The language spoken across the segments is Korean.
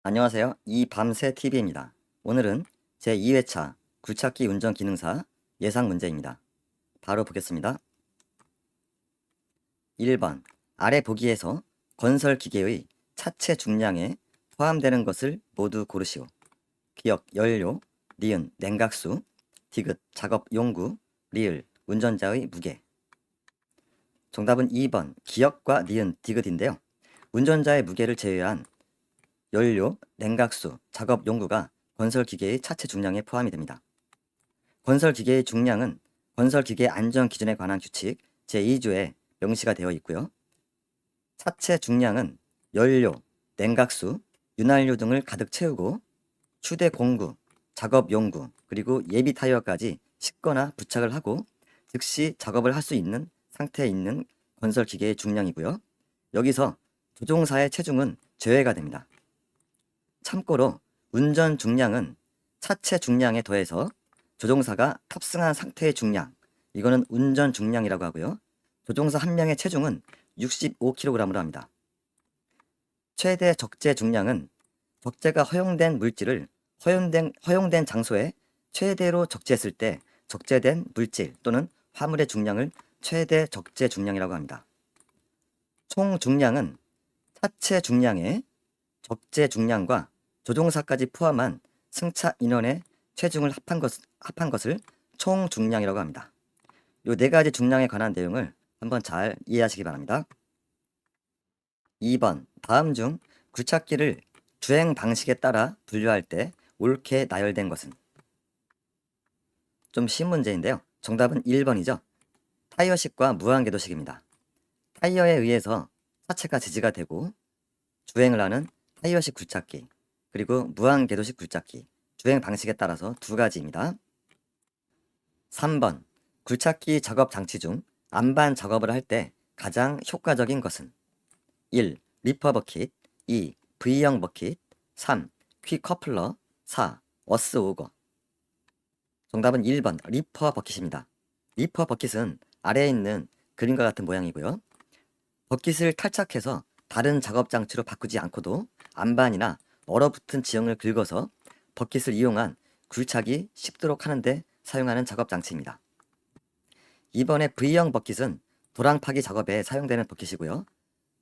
안녕하세요. 이 밤새 TV입니다. 오늘은 제2회차 굴착기 운전 기능사 예상 문제입니다. 바로 보겠습니다. 1번 아래 보기에서 건설 기계의 차체 중량에 포함되는 것을 모두 고르시오. 기역 연료, 니은 냉각수, 디귿 작업 용구, 리을 운전자의 무게. 정답은 2번 기역과 니은 디귿인데요. 운전자의 무게를 제외한 연료, 냉각수, 작업 용구가 건설기계의 차체 중량에 포함이 됩니다. 건설기계의 중량은 건설기계 안전기준에 관한 규칙 제2조에 명시가 되어 있고요. 차체 중량은 연료, 냉각수, 윤활유 등을 가득 채우고 휴대 공구, 작업 용구, 그리고 예비 타이어까지 싣거나 부착을 하고 즉시 작업을 할 수 있는 상태에 있는 건설기계의 중량이고요. 여기서 조종사의 체중은 제외가 됩니다. 참고로 운전 중량은 차체 중량에 더해서 조종사가 탑승한 상태의 중량, 이거는 운전 중량이라고 하고요. 조종사 한 명의 체중은 65kg으로 합니다. 최대 적재 중량은 적재가 허용된 물질을 허용된 장소에 최대로 적재했을 때 적재된 물질 또는 화물의 중량을 최대 적재 중량이라고 합니다. 총 중량은 차체 중량의 적재 중량과 조종사까지 포함한 승차 인원의 체중을 합한 것을 총 중량이라고 합니다. 이 네 가지 중량에 관한 내용을 한번 잘 이해하시기 바랍니다. 2번 다음 중 굴착기를 주행 방식에 따라 분류할 때 옳게 나열된 것은? 좀 쉬운 문제인데요. 정답은 1번이죠. 타이어식과 무한궤도식입니다. 타이어에 의해서 차체가 지지가 되고 주행을 하는 타이어식 굴착기, 그리고 무한궤도식 굴착기, 주행 방식에 따라서 두 가지입니다. 3번 굴착기 작업 장치 중 안반 작업을 할 때 가장 효과적인 것은? 1. 리퍼 버킷, 2. V형 버킷, 3. 퀵 커플러, 4. 어스 오거. 정답은 1번 리퍼 버킷입니다. 리퍼 버킷은 아래에 있는 그림과 같은 모양이고요. 버킷을 탈착해서 다른 작업 장치로 바꾸지 않고도 안반이나 얼어붙은 지형을 긁어서 버킷을 이용한 굴착이 쉽도록 하는데 사용하는 작업 장치입니다. 이번에 V형 버킷은 도랑 파기 작업에 사용되는 버킷이고요.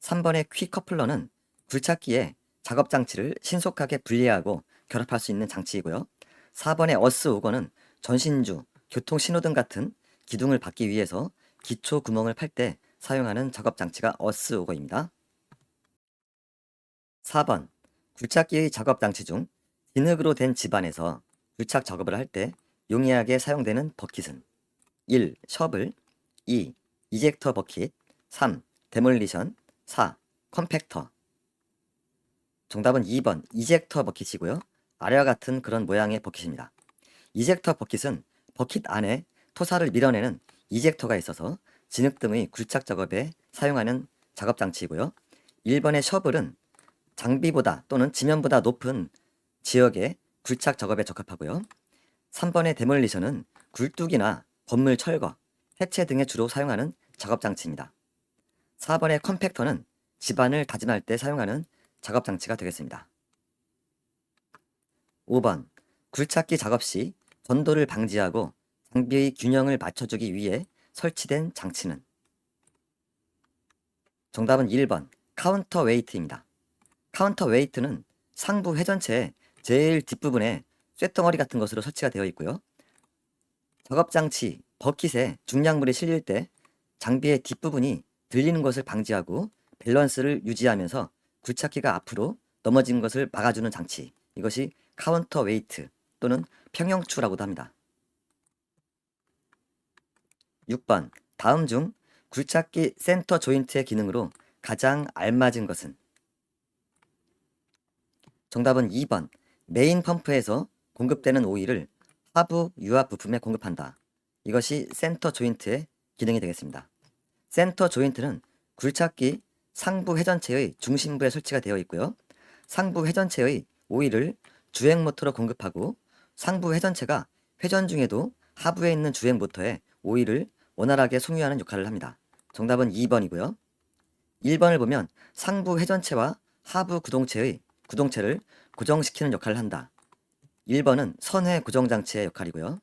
3번의 퀵 커플러는 굴착기에 작업 장치를 신속하게 분리하고 결합할 수 있는 장치이고요. 4번의 어스 오거는 전신주, 교통 신호등 같은 기둥을 받기 위해서 기초 구멍을 팔 때 사용하는 작업 장치가 어스 오거입니다. 4번 굴착기의 작업 장치 중 진흙으로 된 집안에서 굴착 작업을 할 때 용이하게 사용되는 버킷은? 1. 셔블, 2. 이젝터 버킷, 3. 데몰리션, 4. 컴팩터. 정답은 2번 이젝터 버킷이고요. 아래와 같은 그런 모양의 버킷입니다. 이젝터 버킷은 버킷 안에 토사를 밀어내는 이젝터가 있어서 진흙 등의 굴착 작업에 사용하는 작업 장치이고요. 1번의 셔블은 장비보다 또는 지면보다 높은 지역의 굴착 작업에 적합하고요. 3번의 데몰리션은 굴뚝이나 건물 철거, 해체 등에 주로 사용하는 작업 장치입니다. 4번의 컴팩터는 집안을 다짐할 때 사용하는 작업 장치가 되겠습니다. 5번 굴착기 작업 시 전도를 방지하고 장비의 균형을 맞춰주기 위해 설치된 장치는? 정답은 1번 카운터 웨이트입니다. 카운터 웨이트는 상부 회전체의 제일 뒷부분에 쇳덩어리 같은 것으로 설치가 되어 있고요. 작업장치, 버킷에 중량물이 실릴 때 장비의 뒷부분이 들리는 것을 방지하고 밸런스를 유지하면서 굴착기가 앞으로 넘어진 것을 막아주는 장치, 이것이 카운터 웨이트 또는 평형추라고도 합니다. 6번 다음 중 굴착기 센터 조인트의 기능으로 가장 알맞은 것은? 정답은 2번 메인 펌프에서 공급되는 오일을 하부 유압 부품에 공급한다. 이것이 센터 조인트의 기능이 되겠습니다. 센터 조인트는 굴착기 상부 회전체의 중심부에 설치가 되어 있고요. 상부 회전체의 오일을 주행 모터로 공급하고 상부 회전체가 회전 중에도 하부에 있는 주행 모터에 오일을 원활하게 송유하는 역할을 합니다. 정답은 2번이고요. 1번을 보면 상부 회전체와 하부 구동체의 구동체를 고정시키는 역할을 한다. 1번은 선회 고정장치의 역할이고요.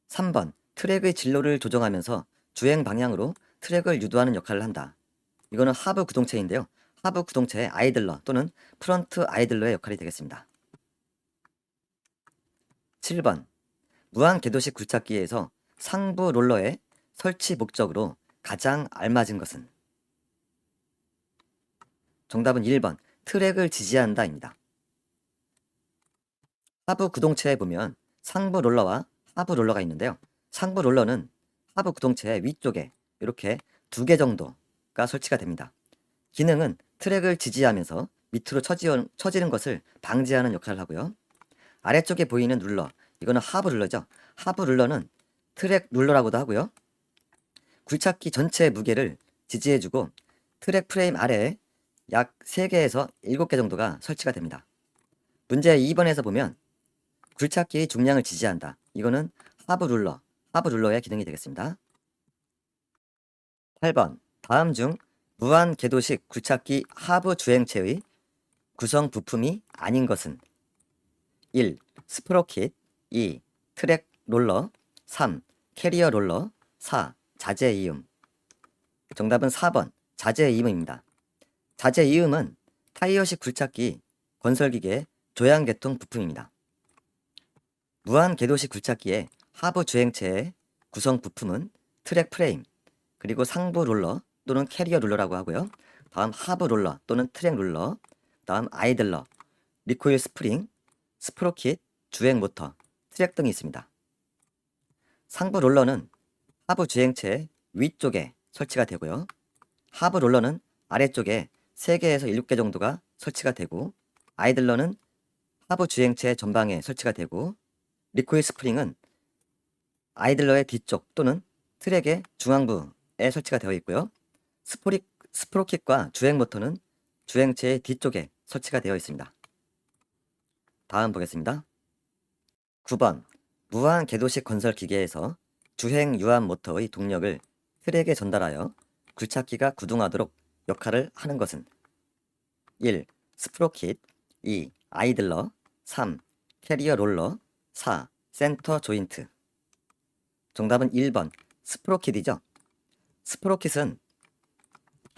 3번 트랙의 진로를 조정하면서 주행 방향으로 트랙을 유도하는 역할을 한다. 이거는 하부 구동체인데요. 하부 구동체의 아이들러 또는 프런트 아이들러의 역할이 되겠습니다. 7번 무한 궤도식 굴착기에서 상부 롤러의 설치 목적으로 가장 알맞은 것은? 정답은 1번 트랙을 지지한다입니다. 하부 구동체에 보면 상부 롤러와 하부 롤러가 있는데요. 상부 롤러는 하부 구동체의 위쪽에 이렇게 2개 정도가 설치가 됩니다. 기능은 트랙을 지지하면서 밑으로 처지는 것을 방지하는 역할을 하고요. 아래쪽에 보이는 룰러, 이거는 하부 룰러죠. 하부 룰러는 트랙 룰러라고도 하고요. 굴착기 전체의 무게를 지지해주고 트랙 프레임 아래에 약 3개에서 7개 정도가 설치가 됩니다. 문제 2번에서 보면 굴착기의 중량을 지지한다. 이거는 하부 룰러의 기능이 되겠습니다. 8번 다음 중 무한 궤도식 굴착기 하부 주행체의 구성 부품이 아닌 것은? 1. 스프로킷 2. 트랙 롤러 3. 캐리어 롤러 4. 자재 이음. 정답은 4번 자재 이음입니다. 자재 이음은 타이어식 굴착기 건설기계의 조향계통 부품입니다. 무한 궤도식 굴착기의 하부 주행체의 구성 부품은 트랙 프레임, 그리고 상부 롤러 또는 캐리어 롤러라고 하고요. 다음 하부 롤러 또는 트랙 롤러, 다음 아이들러, 리코일 스프링, 스프로킷, 주행 모터, 트랙 등이 있습니다. 상부 롤러는 하부 주행체 위쪽에 설치가 되고요. 하부 롤러는 아래쪽에 3개에서 7개 정도가 설치가 되고, 아이들러는 하부 주행체 전방에 설치가 되고, 리코일 스프링은 아이들러의 뒤쪽 또는 트랙의 중앙부에 설치가 되어 있고요. 스프로킷과 주행 모터는 주행체의 뒤쪽에 설치가 되어 있습니다. 다음 보겠습니다. 9번 무한 궤도식 건설 기계에서 주행 유압 모터의 동력을 트랙에 전달하여 굴착기가 구동하도록 역할을 하는 것은? 1. 스프로킷 2. 아이들러 3. 캐리어 롤러 4. 센터 조인트. 정답은 1번 스프로킷이죠. 스프로킷은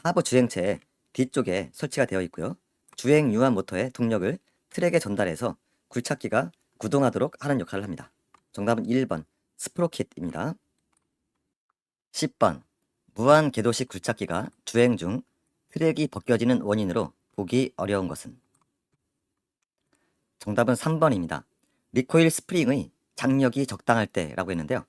하부 주행체의 뒤쪽에 설치가 되어 있고요. 주행 유압 모터의 동력을 트랙에 전달해서 굴착기가 구동하도록 하는 역할을 합니다. 정답은 1번 스프로킷입니다. 10번 무한 궤도식 굴착기가 주행 중 트랙이 벗겨지는 원인으로 보기 어려운 것은? 정답은 3번입니다. 리코일 스프링의 장력이 적당할 때라고 했는데요.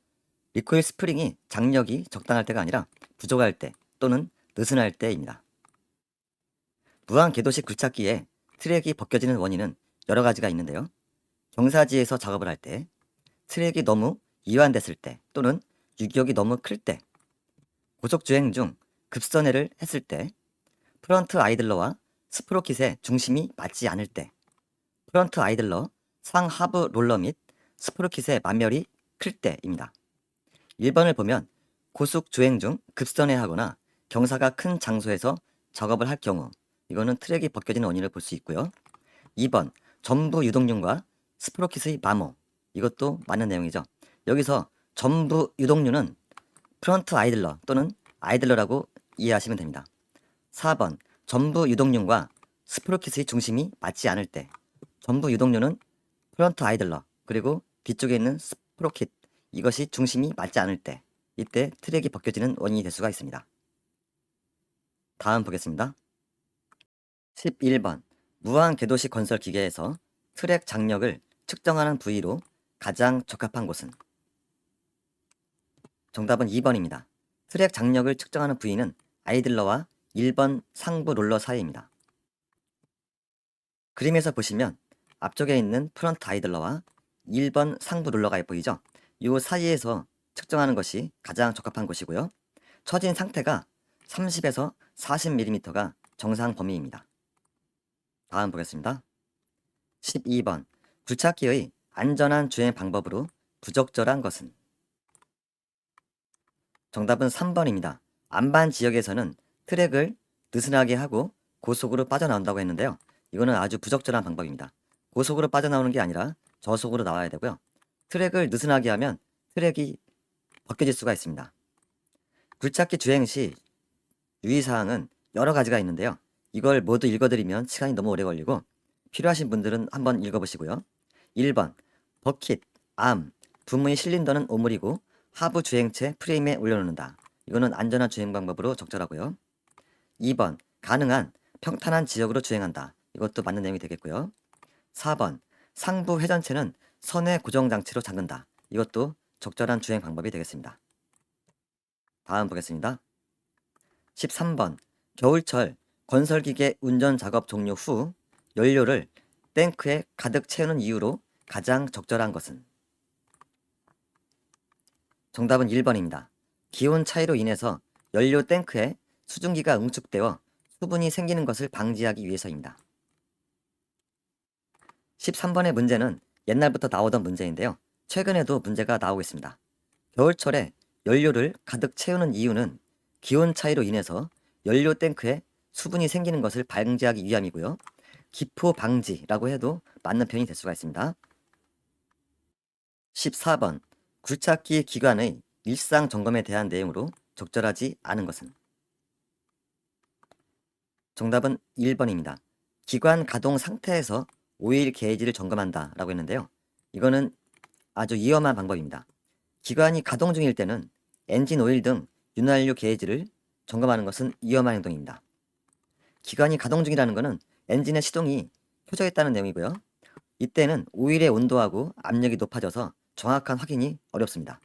리코일 스프링이 장력이 적당할 때가 아니라 부족할 때 또는 느슨할 때입니다. 무한 궤도식 굴착기에 트랙이 벗겨지는 원인은 여러 가지가 있는데요. 경사지에서 작업을 할 때, 트랙이 너무 이완됐을 때 또는 유격이 너무 클 때, 고속주행 중 급선회를 했을 때, 프런트 아이들러와 스프로킷의 중심이 맞지 않을 때, 프런트 아이들러, 상하부 롤러 및 스프로킷의 만멸이 클 때입니다. 1번을 보면 고속 주행 중 급선회하거나 경사가 큰 장소에서 작업을 할 경우, 이거는 트랙이 벗겨지는 원인을 볼 수 있고요. 2번 전부 유동륜과 스프로킷의 마모, 이것도 맞는 내용이죠. 여기서 전부 유동륜은 프런트 아이들러 또는 아이들러라고 이해하시면 됩니다. 4번 전부 유동륜과 스프로킷의 중심이 맞지 않을 때, 전부 유동륜은 프런트 아이들러 그리고 뒤쪽에 있는 스프로킷, 이것이 중심이 맞지 않을 때, 이때 트랙이 벗겨지는 원인이 될 수가 있습니다. 다음 보겠습니다. 11번 무한 궤도식 건설 기계에서 트랙 장력을 측정하는 부위로 가장 적합한 곳은? 정답은 2번입니다. 트랙 장력을 측정하는 부위는 아이들러와 1번 상부 롤러 사이입니다. 그림에서 보시면 앞쪽에 있는 프런트 아이들러와 1번 상부 롤러가 보이죠? 이 사이에서 측정하는 것이 가장 적합한 곳이고요. 처진 상태가 30에서 40mm가 정상 범위입니다. 다음 보겠습니다. 12번 굴착기의 안전한 주행 방법으로 부적절한 것은? 정답은 3번입니다. 안반 지역에서는 트랙을 느슨하게 하고 고속으로 빠져나온다고 했는데요. 이거는 아주 부적절한 방법입니다. 고속으로 빠져나오는 게 아니라 저속으로 나와야 되고요. 트랙을 느슨하게 하면 트랙이 벗겨질 수가 있습니다. 굴착기 주행 시 유의사항은 여러 가지가 있는데요. 이걸 모두 읽어드리면 시간이 너무 오래 걸리고 필요하신 분들은 한번 읽어보시고요. 1번 버킷, 암, 부무의 실린더는 오므리고 하부 주행체 프레임에 올려놓는다. 이거는 안전한 주행 방법으로 적절하고요. 2번 가능한 평탄한 지역으로 주행한다. 이것도 맞는 내용이 되겠고요. 4번 상부 회전체는 선의 고정 장치로 잠근다. 이것도 적절한 주행 방법이 되겠습니다. 다음 보겠습니다. 13번 겨울철 건설기계 운전 작업 종료 후 연료를 탱크에 가득 채우는 이유로 가장 적절한 것은? 정답은 1번입니다. 기온 차이로 인해서 연료 탱크에 수증기가 응축되어 수분이 생기는 것을 방지하기 위해서입니다. 13번의 문제는 옛날부터 나오던 문제인데요. 최근에도 문제가 나오고 있습니다. 겨울철에 연료를 가득 채우는 이유는 기온 차이로 인해서 연료 탱크에 수분이 생기는 것을 방지하기 위함이고요. 기포 방지라고 해도 맞는 표현이 될 수가 있습니다. 14번 굴착기 기관의 일상 점검에 대한 내용으로 적절하지 않은 것은? 정답은 1번입니다. 기관 가동 상태에서 오일 게이지를 점검한다 라고 했는데요. 이거는 아주 위험한 방법입니다. 기관이 가동 중일 때는 엔진 오일 등 윤활유 게이지를 점검하는 것은 위험한 행동입니다. 기관이 가동 중이라는 것은 엔진의 시동이 켜져 있다는 내용이고요. 이때는 오일의 온도하고 압력이 높아져서 정확한 확인이 어렵습니다.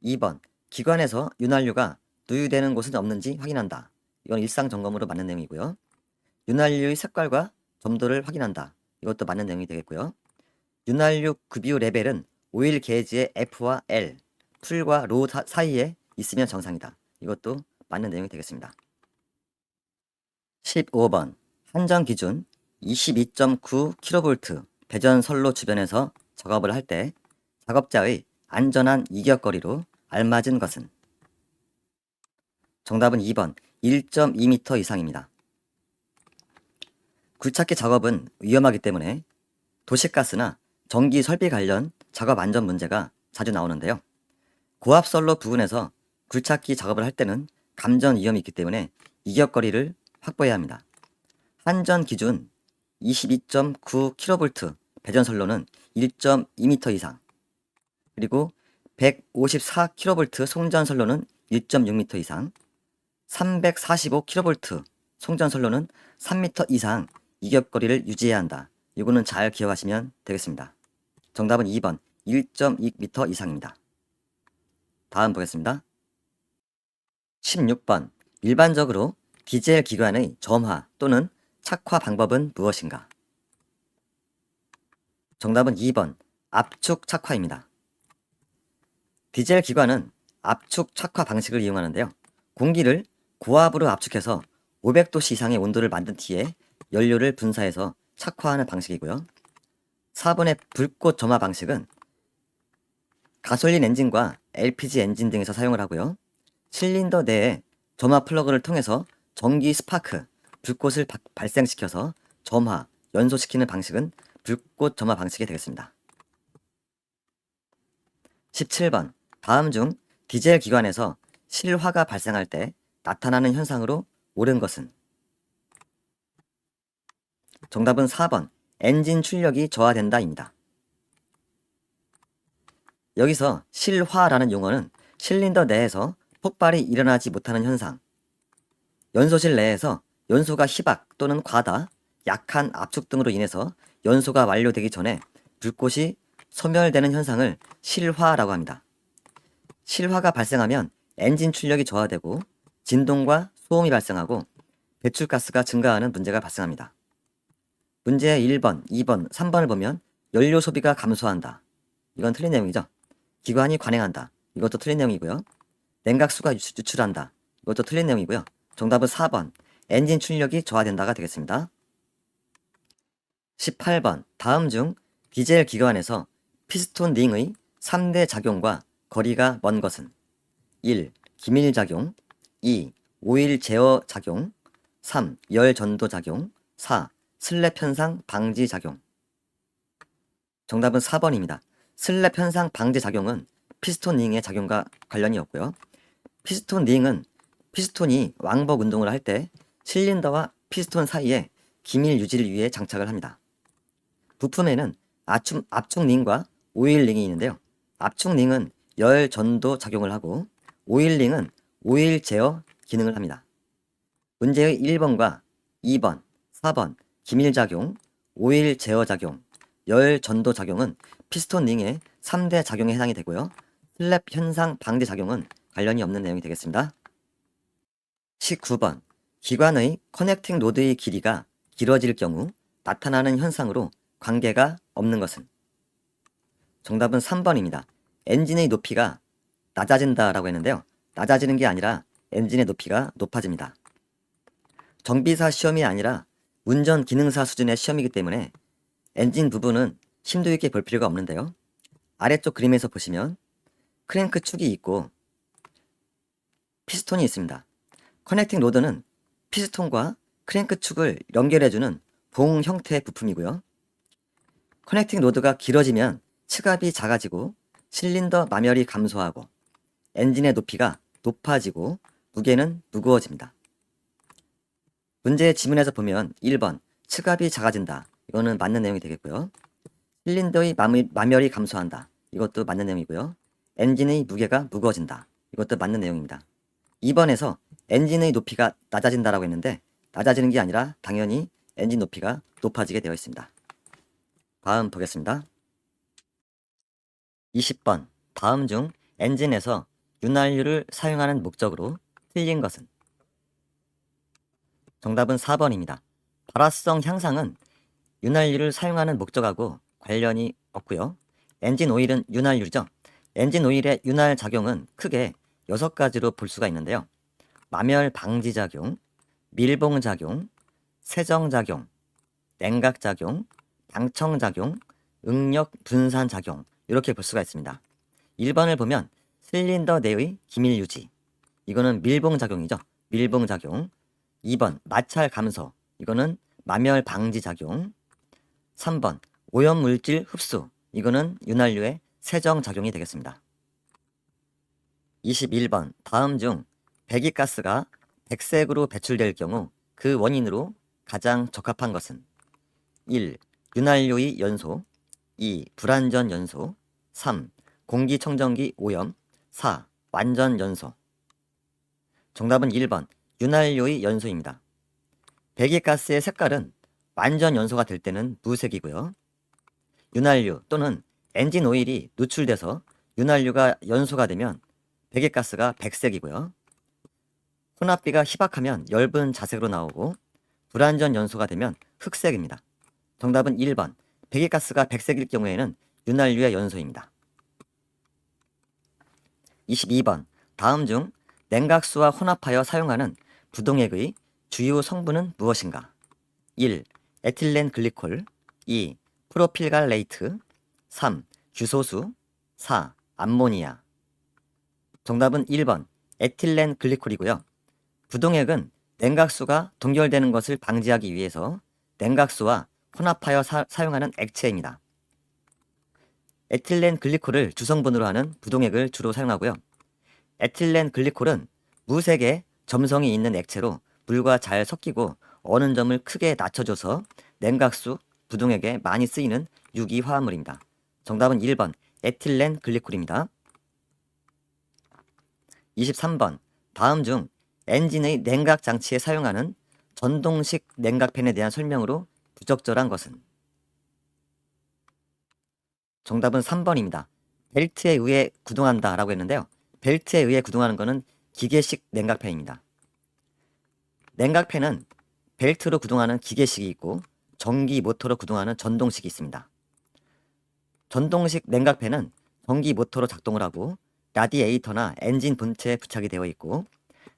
2번 기관에서 윤활유가 누유되는 곳은 없는지 확인한다. 이건 일상 점검으로 맞는 내용이고요. 윤활유의 색깔과 점도를 확인한다. 이것도 맞는 내용이 되겠고요. 윤활유 급유 레벨은 오일 게이지의 F와 L, 풀과 로 사이에 있으면 정상이다. 이것도 맞는 내용이 되겠습니다. 15번 한정 기준 22.9kV 배전 선로 주변에서 작업을 할 때 작업자의 안전한 이격거리로 알맞은 것은? 정답은 2번 1.2m 이상입니다. 굴착기 작업은 위험하기 때문에 도시가스나 전기 설비 관련 작업 안전 문제가 자주 나오는데요. 고압선로 부근에서 굴착기 작업을 할 때는 감전 위험이 있기 때문에 이격거리를 확보해야 합니다. 한전 기준 22.9kV 배전선로는 1.2m 이상, 그리고 154kV 송전선로는 1.6m 이상, 345kV 송전선로는 3m 이상 이격거리를 유지해야 한다. 이거는 잘 기억하시면 되겠습니다. 정답은 2번 1.2m 이상입니다. 다음 보겠습니다. 16번 일반적으로 디젤 기관의 점화 또는 착화 방법은 무엇인가? 정답은 2번 압축 착화입니다. 디젤 기관은 압축 착화 방식을 이용하는데요. 공기를 고압으로 압축해서 500도씨 이상의 온도를 만든 뒤에 연료를 분사해서 착화하는 방식이고요. 4번의 불꽃 점화 방식은 가솔린 엔진과 LPG 엔진 등에서 사용을 하고요. 실린더 내에 점화 플러그를 통해서 전기 스파크, 불꽃을 발생시켜서 점화, 연소시키는 방식은 불꽃 점화 방식이 되겠습니다. 17번 다음 중 디젤 기관에서 실화가 발생할 때 나타나는 현상으로 옳은 것은? 정답은 4번 엔진 출력이 저하된다입니다. 여기서 실화라는 용어는 실린더 내에서 폭발이 일어나지 못하는 현상, 연소실 내에서 연소가 희박 또는 과다, 약한 압축 등으로 인해서 연소가 완료되기 전에 불꽃이 소멸되는 현상을 실화라고 합니다. 실화가 발생하면 엔진 출력이 저하되고 진동과 소음이 발생하고 배출가스가 증가하는 문제가 발생합니다. 문제 1번, 2번, 3번을 보면 연료 소비가 감소한다. 이건 틀린 내용이죠. 기관이 관행한다. 이것도 틀린 내용이고요. 냉각수가 유출한다. 이것도 틀린 내용이고요. 정답은 4번 엔진 출력이 저하된다가 되겠습니다. 18번 다음 중 디젤 기관에서 피스톤 링의 3대 작용과 거리가 먼 것은? 1. 기밀작용 2. 오일 제어 작용 3. 열 전도 작용 4. 슬랩 현상 방지 작용. 정답은 4번입니다. 슬랩 현상 방지 작용은 피스톤 링의 작용과 관련이 없고요. 피스톤 링은 피스톤이 왕복 운동을 할 때 실린더와 피스톤 사이에 기밀 유지를 위해 장착을 합니다. 부품에는 압축 링과 오일 링이 있는데요. 압축 링은 열 전도 작용을 하고 오일 링은 오일 제어 기능을 합니다. 문제의 1번과 2번, 4번 기밀 작용, 오일 제어 작용, 열 전도 작용은 피스톤 링의 3대 작용에 해당이 되고요. 슬랩 현상 방지 작용은 관련이 없는 내용이 되겠습니다. 19번 기관의 커넥팅 노드의 길이가 길어질 경우 나타나는 현상으로 관계가 없는 것은? 정답은 3번입니다. 엔진의 높이가 낮아진다라고 했는데요. 낮아지는 게 아니라 엔진의 높이가 높아집니다. 정비사 시험이 아니라 운전 기능사 수준의 시험이기 때문에 엔진 부분은 심도 있게 볼 필요가 없는데요. 아래쪽 그림에서 보시면 크랭크 축이 있고 피스톤이 있습니다. 커넥팅 로드는 피스톤과 크랭크 축을 연결해주는 봉 형태의 부품이고요. 커넥팅 로드가 길어지면 측압이 작아지고 실린더 마멸이 감소하고 엔진의 높이가 높아지고 무게는 무거워집니다. 문제의 지문에서 보면 1번 측압이 작아진다. 이거는 맞는 내용이 되겠고요. 실린더의 마멸이 감소한다. 이것도 맞는 내용이고요. 엔진의 무게가 무거워진다. 이것도 맞는 내용입니다. 2번에서 엔진의 높이가 낮아진다라고 했는데 낮아지는 게 아니라 당연히 엔진 높이가 높아지게 되어 있습니다. 다음 보겠습니다. 20번 다음 중 엔진에서 윤활유를 사용하는 목적으로 틀린 것은? 정답은 4번입니다. 발화성 향상은 윤활유를 사용하는 목적하고 관련이 없고요. 엔진 오일은 윤활유죠. 엔진 오일의 윤활 작용은 크게 6가지로 볼 수가 있는데요. 마멸 방지 작용, 밀봉 작용, 세정 작용, 냉각 작용, 방청 작용, 응력 분산 작용 이렇게 볼 수가 있습니다. 1번을 보면 실린더 내의 기밀 유지. 이거는 밀봉 작용이죠. 밀봉 작용. 2번 마찰 감소. 이거는 마멸 방지 작용. 3번 오염물질 흡수. 이거는 윤활유의 세정 작용이 되겠습니다. 21번 다음 중 배기가스가 백색으로 배출될 경우 그 원인으로 가장 적합한 것은? 1. 윤활유의 연소. 2. 불완전 연소. 3. 공기청정기 오염. 4. 완전 연소. 정답은 1번 윤활유의 연소입니다. 배기가스의 색깔은 완전 연소가 될 때는 무색이고요. 윤활유 또는 엔진 오일이 누출돼서 윤활유가 연소가 되면 배기가스가 백색이고요. 혼합비가 희박하면 엷은 자색으로 나오고 불완전 연소가 되면 흑색입니다. 정답은 1번 배기가스가 백색일 경우에는 윤활유의 연소입니다. 22번 다음 중 냉각수와 혼합하여 사용하는 부동액의 주요 성분은 무엇인가? 1. 에틸렌 글리콜. 2. 프로필갈레이트. 3. 규소수. 4. 암모니아. 정답은 1번 에틸렌 글리콜이고요. 부동액은 냉각수가 동결되는 것을 방지하기 위해서 냉각수와 혼합하여 사용하는 액체입니다. 에틸렌 글리콜을 주성분으로 하는 부동액을 주로 사용하고요. 에틸렌 글리콜은 무색의 점성이 있는 액체로 물과 잘 섞이고 어는 점을 크게 낮춰줘서 냉각수, 부동액에 많이 쓰이는 유기화합물입니다. 정답은 1번 에틸렌 글리콜입니다. 23번 다음 중 엔진의 냉각 장치에 사용하는 전동식 냉각팬에 대한 설명으로 부적절한 것은? 정답은 3번입니다. 벨트에 의해 구동한다 라고 했는데요. 벨트에 의해 구동하는 것은 기계식 냉각팬입니다. 냉각팬은 벨트로 구동하는 기계식이 있고 전기 모터로 구동하는 전동식이 있습니다. 전동식 냉각팬은 전기 모터로 작동을 하고 라디에이터나 엔진 본체에 부착이 되어 있고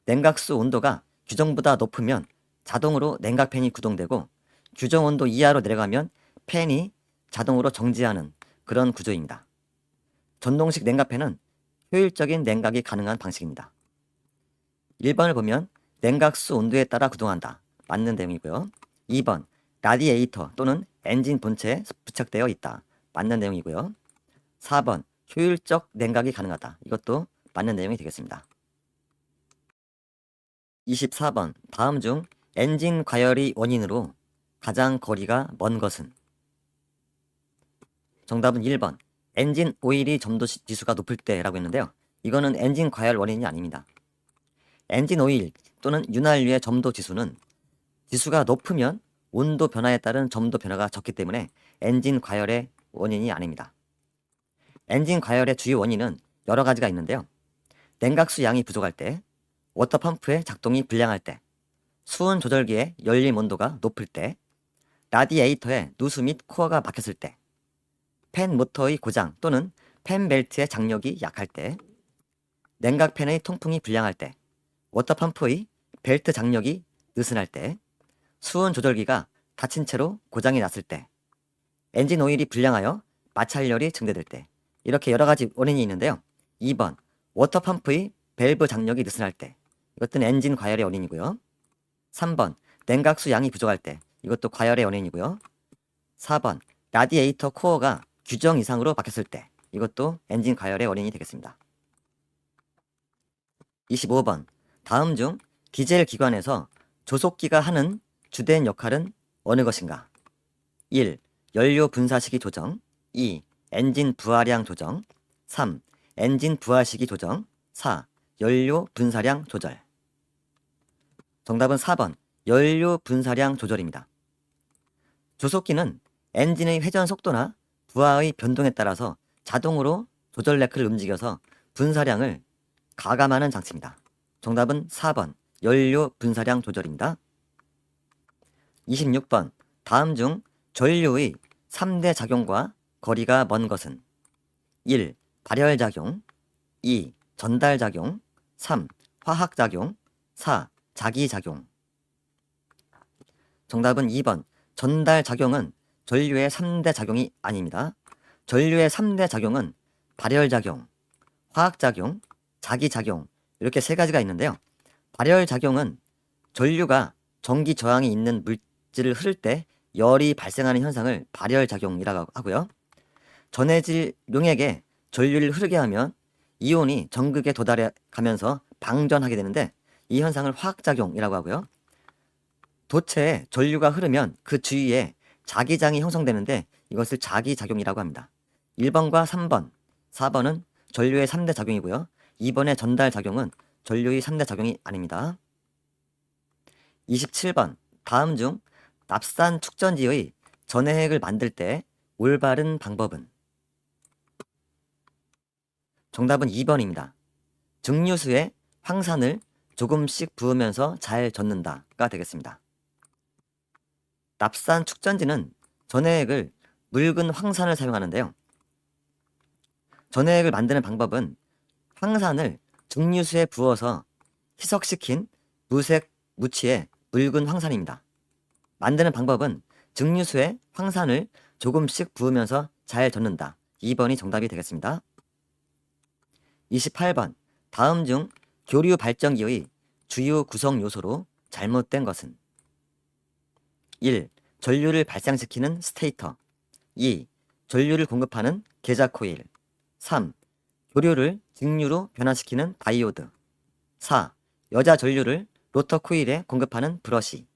냉각수 온도가 규정보다 높으면 자동으로 냉각팬이 구동되고 규정 온도 이하로 내려가면 팬이 자동으로 정지하는 그런 구조입니다. 전동식 냉각팬은 효율적인 냉각이 가능한 방식입니다. 1번을 보면 냉각수 온도에 따라 구동한다. 맞는 내용이고요. 2번 라디에이터 또는 엔진 본체에 부착되어 있다. 맞는 내용이고요. 4번 효율적 냉각이 가능하다. 이것도 맞는 내용이 되겠습니다. 24번 다음 중 엔진 과열이 원인으로 가장 거리가 먼 것은? 정답은 1번 엔진 오일이 점도 지수가 높을 때라고 했는데요. 이거는 엔진 과열 원인이 아닙니다. 엔진 오일 또는 윤활유의 점도 지수는 지수가 높으면 온도 변화에 따른 점도 변화가 적기 때문에 엔진 과열의 원인이 아닙니다. 엔진 과열의 주요 원인은 여러 가지가 있는데요. 냉각수 양이 부족할 때, 워터펌프의 작동이 불량할 때, 수온 조절기의 열림 온도가 높을 때, 라디에이터의 누수 및 코어가 막혔을 때, 팬 모터의 고장 또는 팬 벨트의 장력이 약할 때, 냉각팬의 통풍이 불량할 때, 워터펌프의 벨트 장력이 느슨할 때, 수온 조절기가 닫힌 채로 고장이 났을 때, 엔진 오일이 불량하여 마찰열이 증대될 때, 이렇게 여러 가지 원인이 있는데요. 2번 워터펌프의 밸브 장력이 느슨할 때, 이것은 엔진 과열의 원인이고요. 3번 냉각수 양이 부족할 때, 이것도 과열의 원인이고요. 4번 라디에이터 코어가 규정 이상으로 막혔을 때, 이것도 엔진 과열의 원인이 되겠습니다. 25번 다음 중 디젤 기관에서 조속기가 하는 주된 역할은 어느 것인가? 1. 연료 분사 시기 조정. 2. 엔진 부하량 조정. 3. 엔진 부하 시기 조정. 4. 연료 분사량 조절. 정답은 4번 연료 분사량 조절입니다. 조속기는 엔진의 회전 속도나 부하의 변동에 따라서 자동으로 조절 레크를 움직여서 분사량을 가감하는 장치입니다. 정답은 4번 연료 분사량 조절입니다. 26번 다음 중 전류의 3대 작용과 거리가 먼 것은? 1. 발열작용. 2. 전달작용. 3. 화학작용. 4. 자기작용. 정답은 2번 전달작용은 전류의 3대 작용이 아닙니다. 전류의 3대 작용은 발열작용, 화학작용, 자기작용, 이렇게 세 가지가 있는데요. 발열작용은 전류가 전기 저항이 있는 물질을 흐를 때 열이 발생하는 현상을 발열작용이라고 하고요. 전해질 용액에 전류를 흐르게 하면 이온이 전극에 도달해 가면서 방전하게 되는데 이 현상을 화학작용이라고 하고요. 도체에 전류가 흐르면 그 주위에 자기장이 형성되는데 이것을 자기작용이라고 합니다. 1번과 3번, 4번은 전류의 3대 작용이고요. 2번의 전달작용은 전류의 3대 작용이 아닙니다. 27번 다음 중 납산 축전지의 전해액을 만들 때 올바른 방법은? 정답은 2번입니다. 증류수에 황산을 조금씩 부으면서 잘 젓는다가 되겠습니다. 납산 축전지는 전해액을 묽은 황산을 사용하는데요. 전해액을 만드는 방법은 황산을 증류수에 부어서 희석시킨 무색 무취의 묽은 황산입니다. 만드는 방법은 증류수에 황산을 조금씩 부으면서 잘 젓는다. 2번이 정답이 되겠습니다. 28번 다음 중 교류 발전기의 주요 구성 요소로 잘못된 것은? 1. 전류를 발생시키는 스테이터. 2. 전류를 공급하는 계자 코일. 3. 교류를 직류로 변화시키는 다이오드. 4. 여자 전류를 로터 코일에 공급하는 브러시.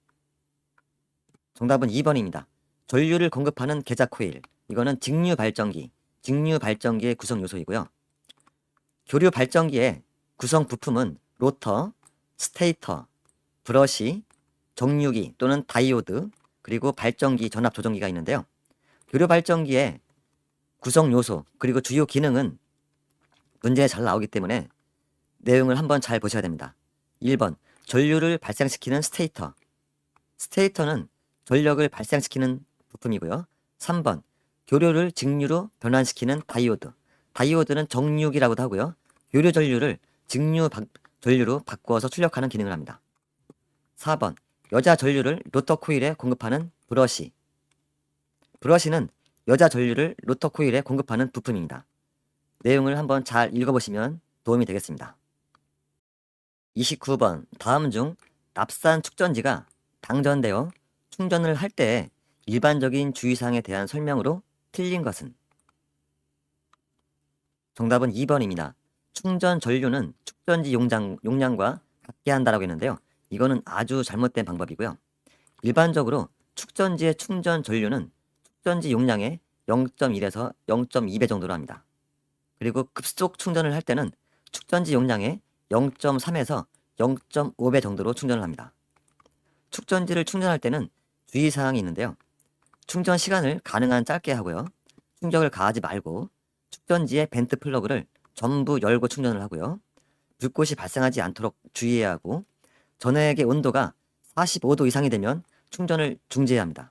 정답은 2번입니다. 전류를 공급하는 계자 코일. 이거는 직류 발전기의 구성 요소이고요. 교류 발전기의 구성 부품은 로터, 스테이터, 브러시, 정류기 또는 다이오드, 그리고 발전기, 전압 조정기가 있는데요. 교류 발전기의 구성 요소 그리고 주요 기능은 문제에 잘 나오기 때문에 내용을 한번 잘 보셔야 됩니다. 1번 전류를 발생시키는 스테이터. 스테이터는 전력을 발생시키는 부품이고요. 3번 교류를 직류로 변환시키는 다이오드. 다이오드는 정류기라고도 하고요. 교류 전류를 직류 전류로 바꾸어서 출력하는 기능을 합니다. 4번 여자 전류를 로터 코일에 공급하는 브러시. 브러시는 여자 전류를 로터 코일에 공급하는 부품입니다. 내용을 한번 잘 읽어보시면 도움이 되겠습니다. 29번 다음 중 납산 축전지가 방전되어 충전을 할 때 일반적인 주의사항에 대한 설명으로 틀린 것은? 정답은 2번입니다. 충전 전류는 축전지 용량과 같게 한다라고 했는데요. 이거는 아주 잘못된 방법이고요. 일반적으로 축전지의 충전 전류는 축전지 용량의 0.1에서 0.2배 정도로 합니다. 그리고 급속 충전을 할 때는 축전지 용량의 0.3에서 0.5배 정도로 충전을 합니다. 축전지를 충전할 때는 주의사항이 있는데요. 충전 시간을 가능한 짧게 하고요. 충격을 가하지 말고 축전지의 벤트 플러그를 전부 열고 충전을 하고요. 불꽃이 발생하지 않도록 주의해야 하고 전해액의 온도가 45도 이상이 되면 충전을 중지해야 합니다.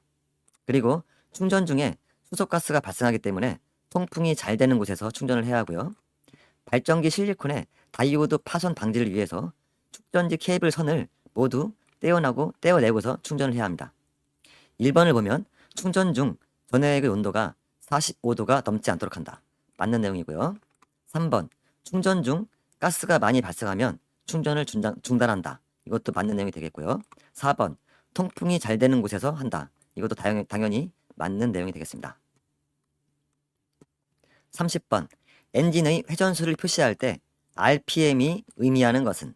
그리고 충전 중에 수소가스가 발생하기 때문에 통풍이 잘 되는 곳에서 충전을 해야 하고요. 발전기 실리콘의 다이오드 파손 방지를 위해서 축전지 케이블 선을 모두 떼어내고서 충전을 해야 합니다. 1번을 보면 충전 중 전해액의 온도가 45도가 넘지 않도록 한다. 맞는 내용이고요. 3번 충전 중 가스가 많이 발생하면 충전을 중단한다. 이것도 맞는 내용이 되겠고요. 4번 통풍이 잘 되는 곳에서 한다. 이것도 당연히 맞는 내용이 되겠습니다. 30번 엔진의 회전수를 표시할 때 RPM이 의미하는 것은?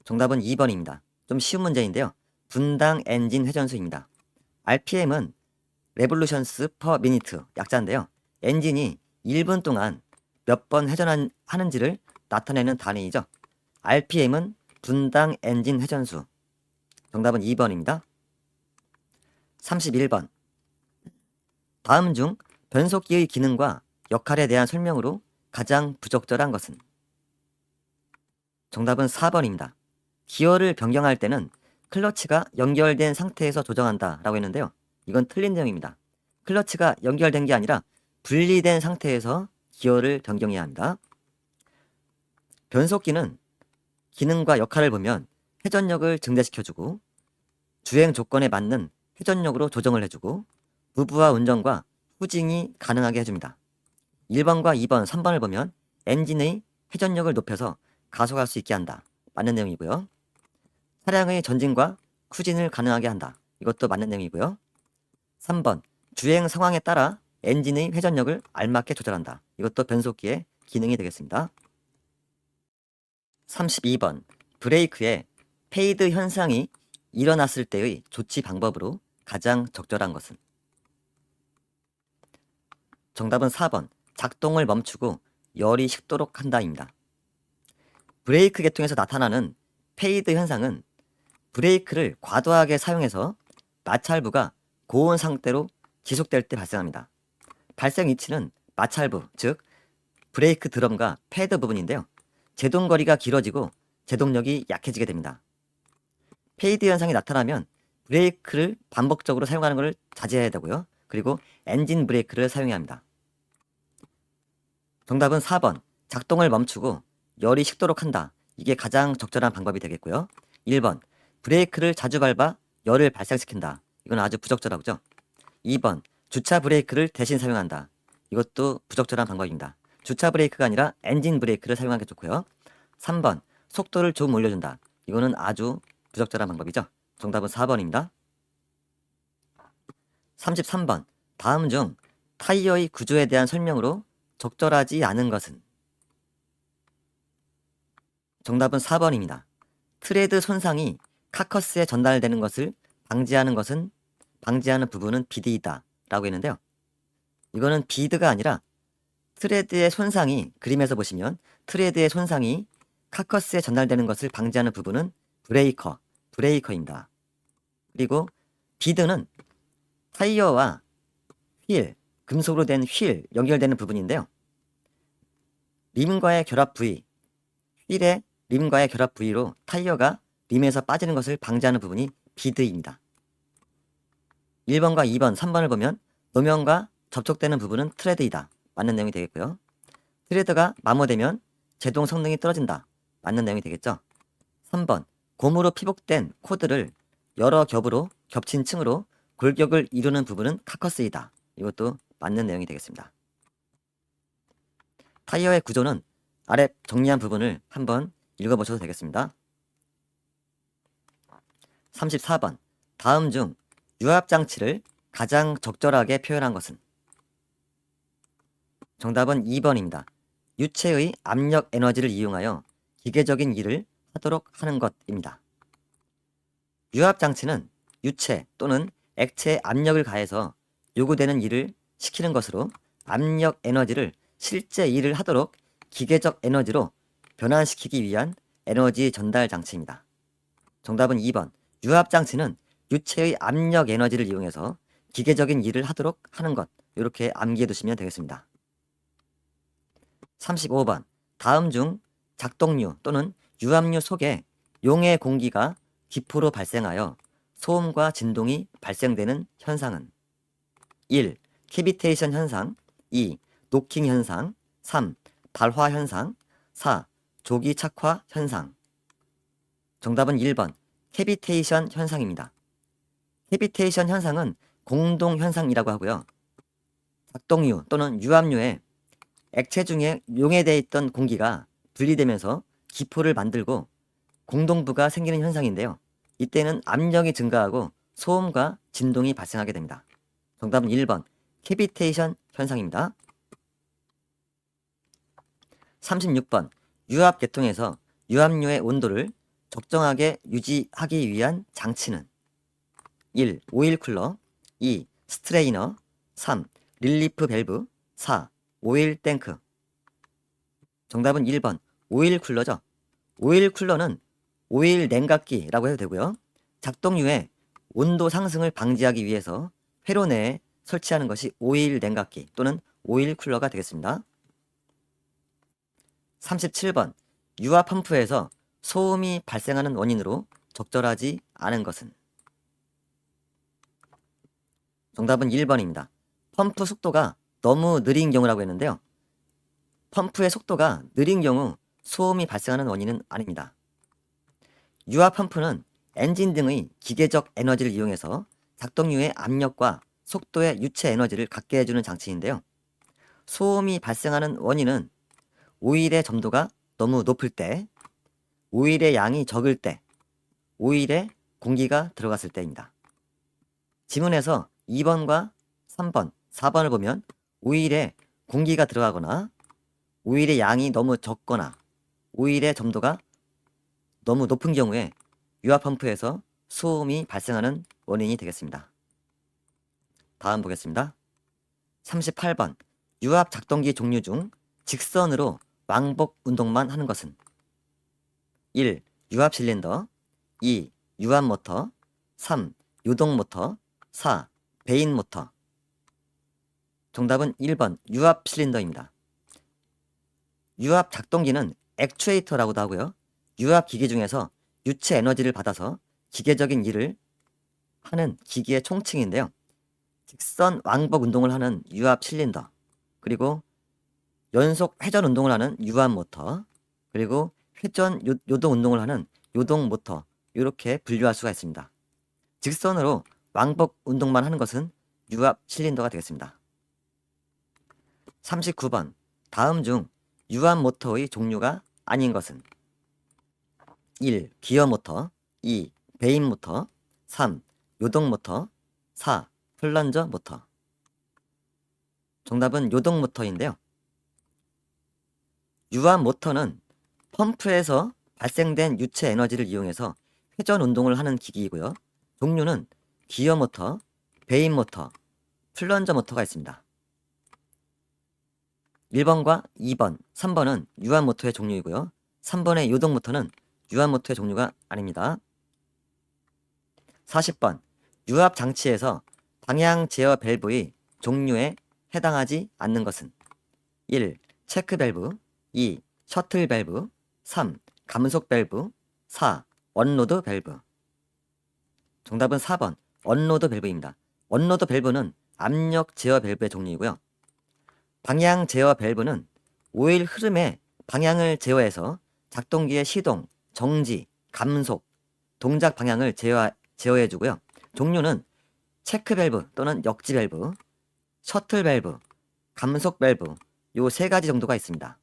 정답은 2번입니다. 좀 쉬운 문제인데요. 분당 엔진 회전수입니다. RPM은 Revolutions per Minute 약자인데요. 엔진이 1분 동안 몇 번 회전하는지를 나타내는 단위이죠. RPM은 분당 엔진 회전수. 정답은 2번입니다. 31번 다음 중 변속기의 기능과 역할에 대한 설명으로 가장 부적절한 것은? 정답은 4번입니다. 기어를 변경할 때는 클러치가 연결된 상태에서 조정한다 라고 했는데요. 이건 틀린 내용입니다. 클러치가 연결된 게 아니라 분리된 상태에서 기어를 변경해야 합니다. 변속기는 기능과 역할을 보면 회전력을 증대시켜주고 주행 조건에 맞는 회전력으로 조정을 해주고 무부하 운전과 후진이 가능하게 해줍니다. 1번과 2번, 3번을 보면 엔진의 회전력을 높여서 가속할 수 있게 한다. 맞는 내용이고요. 차량의 전진과 후진을 가능하게 한다. 이것도 맞는 내용이고요. 3번 주행 상황에 따라 엔진의 회전력을 알맞게 조절한다. 이것도 변속기의 기능이 되겠습니다. 32번 브레이크에 페이드 현상이 일어났을 때의 조치 방법으로 가장 적절한 것은? 정답은 4번 작동을 멈추고 열이 식도록 한다입니다. 브레이크 계통에서 나타나는 페이드 현상은 브레이크를 과도하게 사용해서 마찰부가 고온 상태로 지속될 때 발생합니다. 발생 위치는 마찰부, 즉 브레이크 드럼과 패드 부분인데요. 제동거리가 길어지고 제동력이 약해지게 됩니다. 페이드 현상이 나타나면 브레이크를 반복적으로 사용하는 것을 자제해야 되고요. 그리고 엔진 브레이크를 사용해야 합니다. 정답은 4번 작동을 멈추고 열이 식도록 한다. 이게 가장 적절한 방법이 되겠고요. 1번 브레이크를 자주 밟아 열을 발생시킨다. 이건 아주 부적절하죠. 2번 주차 브레이크를 대신 사용한다. 이것도 부적절한 방법입니다. 주차 브레이크가 아니라 엔진 브레이크를 사용하는 게 좋고요. 3번 속도를 좀 올려준다. 이거는 아주 부적절한 방법이죠. 정답은 4번입니다. 33번 다음 중 타이어의 구조에 대한 설명으로 적절하지 않은 것은? 정답은 4번입니다. 트레드 손상이 카커스에 전달되는 것을 방지하는 부분은 비드이다 라고 했는데요. 이거는 비드가 아니라 트레드의 손상이, 그림에서 보시면 트레드의 손상이 카커스에 전달되는 것을 방지하는 부분은 브레이커입니다. 그리고 비드는 타이어와 휠, 금속으로 된 휠 연결되는 부분인데요. 림과의 결합 부위, 휠의 림과의 결합 부위로 타이어가 림에서 빠지는 것을 방지하는 부분이 비드입니다. 1번과 2번, 3번을 보면 노면과 접촉되는 부분은 트레드이다. 맞는 내용이 되겠고요. 트레드가 마모되면 제동 성능이 떨어진다. 맞는 내용이 되겠죠. 3번 고무로 피복된 코드를 여러 겹으로 겹친 층으로 골격을 이루는 부분은 카커스이다. 이것도 맞는 내용이 되겠습니다. 타이어의 구조는 아래 정리한 부분을 한번 읽어보셔도 되겠습니다. 34번 다음 중 유압장치를 가장 적절하게 표현한 것은? 정답은 2번입니다. 유체의 압력 에너지를 이용하여 기계적인 일을 하도록 하는 것입니다. 유압장치는 유체 또는 액체에 압력을 가해서 요구되는 일을 시키는 것으로 압력 에너지를 실제 일을 하도록 기계적 에너지로 변환시키기 위한 에너지 전달 장치입니다. 정답은 2번. 유압장치는 유체의 압력 에너지를 이용해서 기계적인 일을 하도록 하는 것. 이렇게 암기해 두시면 되겠습니다. 35번. 다음 중 작동류 또는 유압류 속에 용의 공기가 기포로 발생하여 소음과 진동이 발생되는 현상은? 1. 캐비테이션 현상. 2. 노킹 현상. 3. 발화 현상. 4. 조기 착화 현상. 정답은 1번. 캐비테이션 현상입니다. 캐비테이션 현상은 공동 현상이라고 하고요. 작동류 또는 유압류에 액체 중에 용해되어 있던 공기가 분리되면서 기포를 만들고 공동부가 생기는 현상인데요. 이때는 압력이 증가하고 소음과 진동이 발생하게 됩니다. 정답은 1번. 캐비테이션 현상입니다. 36번. 유압 계통에서 유압류의 온도를 적정하게 유지하기 위한 장치는? 1. 오일 쿨러. 2. 스트레이너. 3. 릴리프 밸브. 4. 오일 탱크. 정답은 1번. 오일 쿨러죠. 오일 쿨러는 오일 냉각기라고 해도 되고요. 작동류의 온도 상승을 방지하기 위해서 회로 내에 설치하는 것이 오일 냉각기 또는 오일 쿨러가 되겠습니다. 37번. 유압 펌프에서 소음이 발생하는 원인으로 적절하지 않은 것은? 정답은 1번입니다. 펌프 속도가 너무 느린 경우라고 했는데요. 펌프의 속도가 느린 경우 소음이 발생하는 원인은 아닙니다. 유압 펌프는 엔진 등의 기계적 에너지를 이용해서 작동류의 압력과 속도의 유체 에너지를 갖게 해주는 장치인데요. 소음이 발생하는 원인은 오일의 점도가 너무 높을 때, 오일의 양이 적을 때, 오일에 공기가 들어갔을 때입니다. 지문에서 2번과 3번, 4번을 보면 오일에 공기가 들어가거나 오일의 양이 너무 적거나 오일의 점도가 너무 높은 경우에 유압 펌프에서 소음이 발생하는 원인이 되겠습니다. 다음 보겠습니다. 38번. 유압 작동기 종류 중 직선으로 왕복 운동만 하는 것은? 1. 유압 실린더. 2. 유압 모터. 3. 요동 모터. 4. 베인 모터. 정답은 1번 유압 실린더입니다. 유압 작동기는 액추에이터라고도 하고요. 유압 기기 중에서 유체 에너지를 받아서 기계적인 일을 하는 기기의 총칭인데요. 직선 왕복 운동을 하는 유압 실린더, 그리고 연속 회전 운동을 하는 유압 모터, 그리고 회전 요동 운동을 하는 요동 모터, 이렇게 분류할 수가 있습니다. 직선으로 왕복 운동만 하는 것은 유압 실린더가 되겠습니다. 39번. 다음 중 유압 모터의 종류가 아닌 것은? 1. 기어 모터. 2. 베인 모터. 3. 요동 모터. 4. 플런저 모터. 정답은 요동 모터인데요. 유압 모터는 펌프에서 발생된 유체 에너지를 이용해서 회전 운동을 하는 기기이고요. 종류는 기어 모터, 베인 모터, 플런저 모터가 있습니다. 1번과 2번, 3번은 유압 모터의 종류이고요. 3번의 요동 모터는 유압 모터의 종류가 아닙니다. 40번. 유압 장치에서 방향 제어 밸브의 종류에 해당하지 않는 것은? 1. 체크 밸브. 2. 셔틀 밸브. 3. 감속 밸브. 4. 언로드 밸브. 정답은 4번 언로드 밸브입니다. 언로드 밸브는 압력 제어 밸브의 종류이고요. 방향 제어 밸브는 오일 흐름의 방향을 제어해서 작동기의 시동, 정지, 감속, 동작 방향을 제어해주고요. 종류는 체크 밸브 또는 역지 밸브, 셔틀 밸브, 감속 밸브, 요 세 가지 정도가 있습니다.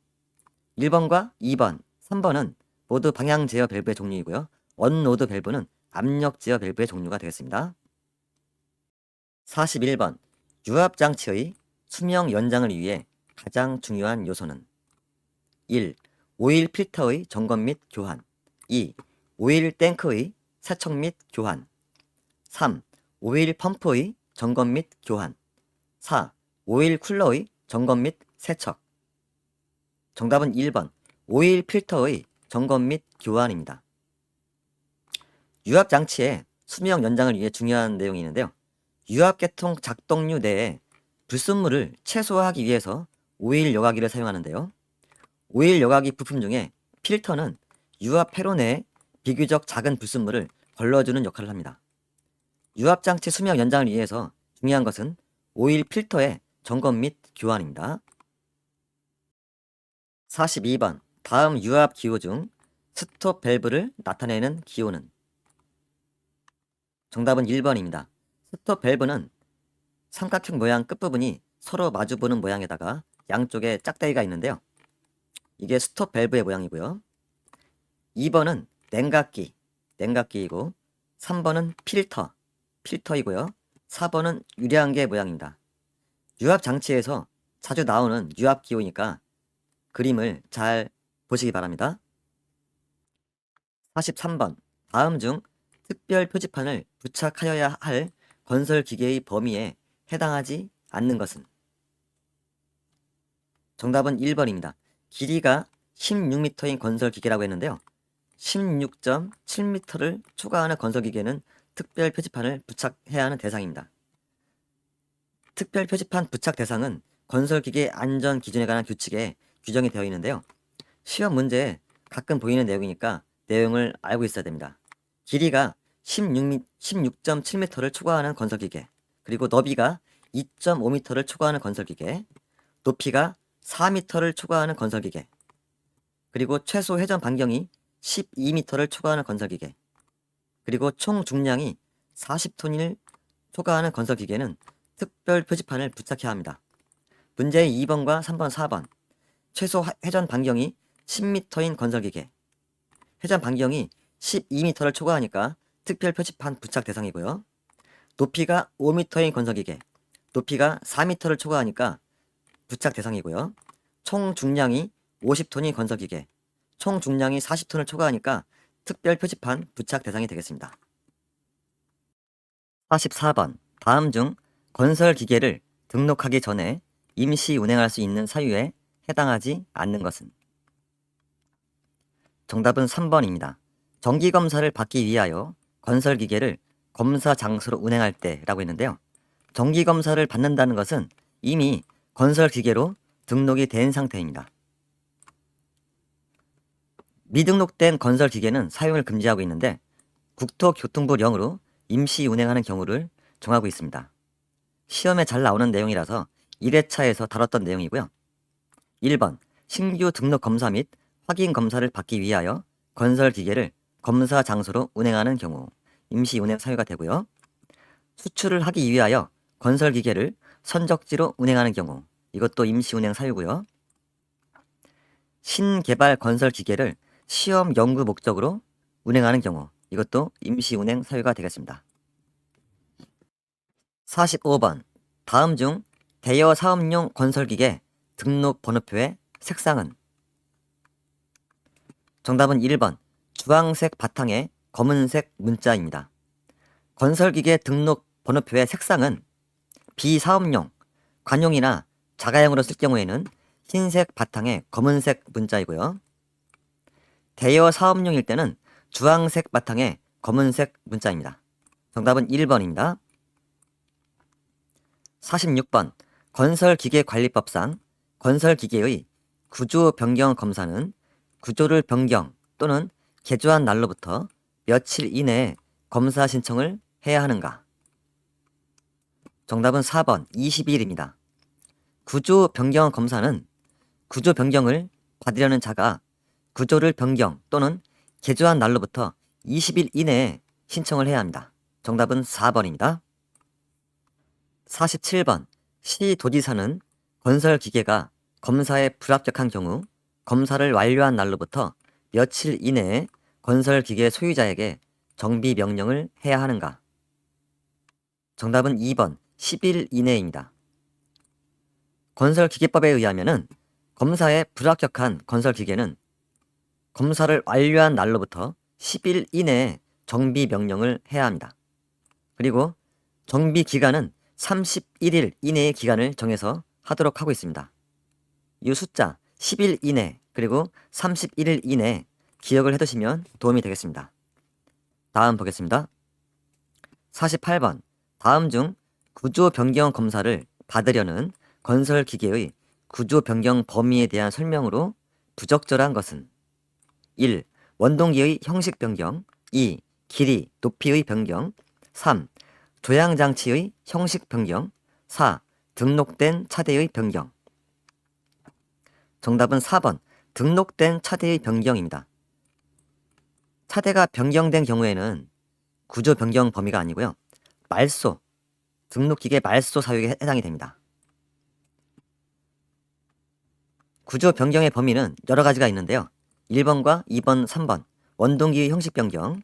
1번과 2번, 3번은 모두 방향 제어 밸브의 종류이고요. 언로드 밸브는 압력 제어 밸브의 종류가 되겠습니다. 41번. 유압장치의 수명 연장을 위해 가장 중요한 요소는 1. 오일 필터의 점검 및 교환. 2. 오일 탱크의 세척 및 교환. 3. 오일 펌프의 점검 및 교환. 4. 오일 쿨러의 점검 및 세척. 정답은 1번. 오일 필터의 점검 및 교환입니다. 유압장치의 수명 연장을 위해 중요한 내용이 있는데요. 유압계통 작동류 내에 불순물을 최소화하기 위해서 오일 여과기를 사용하는데요. 오일 여과기 부품 중에 필터는 유압 회로 내에 비교적 작은 불순물을 걸러주는 역할을 합니다. 유압장치 수명 연장을 위해서 중요한 것은 오일 필터의 점검 및 교환입니다. 42번. 다음 유압 기호 중 스톱 밸브를 나타내는 기호는? 정답은 1번입니다. 스톱 밸브는 삼각형 모양 끝부분이 서로 마주보는 모양에다가 양쪽에 짝대기가 있는데요. 이게 스톱 밸브의 모양이고요. 2번은 냉각기이고 3번은 필터이고요. 4번은 유리안개 모양입니다. 유압 장치에서 자주 나오는 유압 기호니까 그림을 잘 보시기 바랍니다. 43번. 다음 중 특별 표지판을 부착하여야 할 건설 기계의 범위에 해당하지 않는 것은? 정답은 1번입니다. 길이가 16m인 건설 기계라고 했는데요. 16.7m를 초과하는 건설 기계는 특별 표지판을 부착해야 하는 대상입니다. 특별 표지판 부착 대상은 건설 기계 안전 기준에 관한 규칙에 규정이 되어 있는데요. 시험 문제에 가끔 보이는 내용이니까 내용을 알고 있어야 됩니다. 길이가 16.7m를 초과하는 건설 기계, 그리고 너비가 2.5m를 초과하는 건설 기계, 높이가 4m를 초과하는 건설 기계, 그리고 최소 회전 반경이 12m를 초과하는 건설 기계, 그리고 총 중량이 40톤을 초과하는 건설 기계는 특별 표지판을 부착해야 합니다. 문제의 2번과 3번, 4번. 최소 회전 반경이 10m인 건설 기계, 회전 반경이 12m를 초과하니까 특별 표지판 부착 대상이고요. 높이가 5m인 건설 기계, 높이가 4m를 초과하니까 부착 대상이고요. 총 중량이 50톤인 건설 기계, 총 중량이 40톤을 초과하니까 특별 표지판 부착 대상이 되겠습니다. 44번. 다음 중 건설 기계를 등록하기 전에 임시 운행할 수 있는 사유에 해당하지 않는 것은? 정답은 3번입니다. 정기검사를 받기 위하여 건설기계를 검사 장소로 운행할 때라고 했는데요. 정기검사를 받는다는 것은 이미 건설기계로 등록이 된 상태입니다. 미등록된 건설기계는 사용을 금지하고 있는데 국토교통부령으로 임시 운행하는 경우를 정하고 있습니다. 시험에 잘 나오는 내용이라서 1회차에서 다뤘던 내용이고요. 1번. 신규 등록 검사 및 확인 검사를 받기 위하여 건설기계를 검사 장소로 운행하는 경우 임시 운행 사유가 되고요. 수출을 하기 위하여 건설기계를 선적지로 운행하는 경우 이것도 임시 운행 사유고요. 신개발 건설기계를 시험 연구 목적으로 운행하는 경우 이것도 임시 운행 사유가 되겠습니다. 45번. 다음 중 대여 사업용 건설기계 등록 번호표의 색상은? 정답은 1번. 주황색 바탕에 검은색 문자입니다. 건설기계 등록 번호표의 색상은 비사업용, 관용이나 자가용으로 쓸 경우에는 흰색 바탕에 검은색 문자이고요. 대여 사업용일 때는 주황색 바탕에 검은색 문자입니다. 정답은 1번입니다. 46번. 건설기계관리법상 건설기계의 구조 변경 검사는 구조를 변경 또는 개조한 날로부터 며칠 이내에 검사 신청을 해야 하는가? 정답은 4번 20일입니다. 구조 변경 검사는 구조 변경을 받으려는 자가 구조를 변경 또는 개조한 날로부터 20일 이내에 신청을 해야 합니다. 정답은 4번입니다. 47번. 시도지사는 건설기계가 검사에 불합격한 경우 검사를 완료한 날로부터 며칠 이내에 건설기계 소유자에게 정비 명령을 해야 하는가? 정답은 2번 10일 이내입니다. 건설기계법에 의하면은 검사의 불합격한 건설기계는 검사를 완료한 날로부터 10일 이내에 정비 명령을 해야 합니다. 그리고 정비 기간은 31일 이내의 기간을 정해서 하도록 하고 있습니다. 이 숫자 10일 이내 그리고 31일 이내 기억을 해두시면 도움이 되겠습니다. 다음 보겠습니다. 48번 다음 중 구조 변경 검사를 받으려는 건설기계의 구조 변경 범위에 대한 설명으로 부적절한 것은 1. 원동기의 형식 변경 2. 길이, 높이의 변경 3. 조향장치의 형식 변경 4. 등록된 차대의 변경. 정답은 4번 등록된 차대의 변경입니다. 차대가 변경된 경우에는 구조 변경 범위가 아니고요. 말소, 등록기계 말소 사유에 해당이 됩니다. 구조 변경의 범위는 여러 가지가 있는데요. 1번과 2번, 3번 원동기의 형식 변경,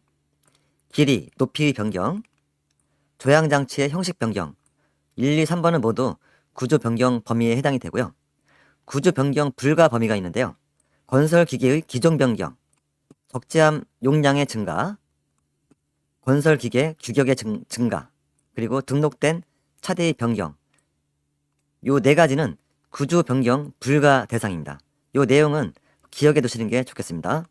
길이, 높이의 변경, 조향장치의 형식 변경 1, 2, 3번은 모두 구조 변경 범위에 해당이 되고요. 구조 변경 불가 범위가 있는데요. 건설기계의 기종 변경, 적재함 용량의 증가, 건설기계 규격의 증가, 그리고 등록된 차대의 변경 요 네 가지는 구조 변경 불가 대상입니다. 요 내용은 기억해 두시는 게 좋겠습니다.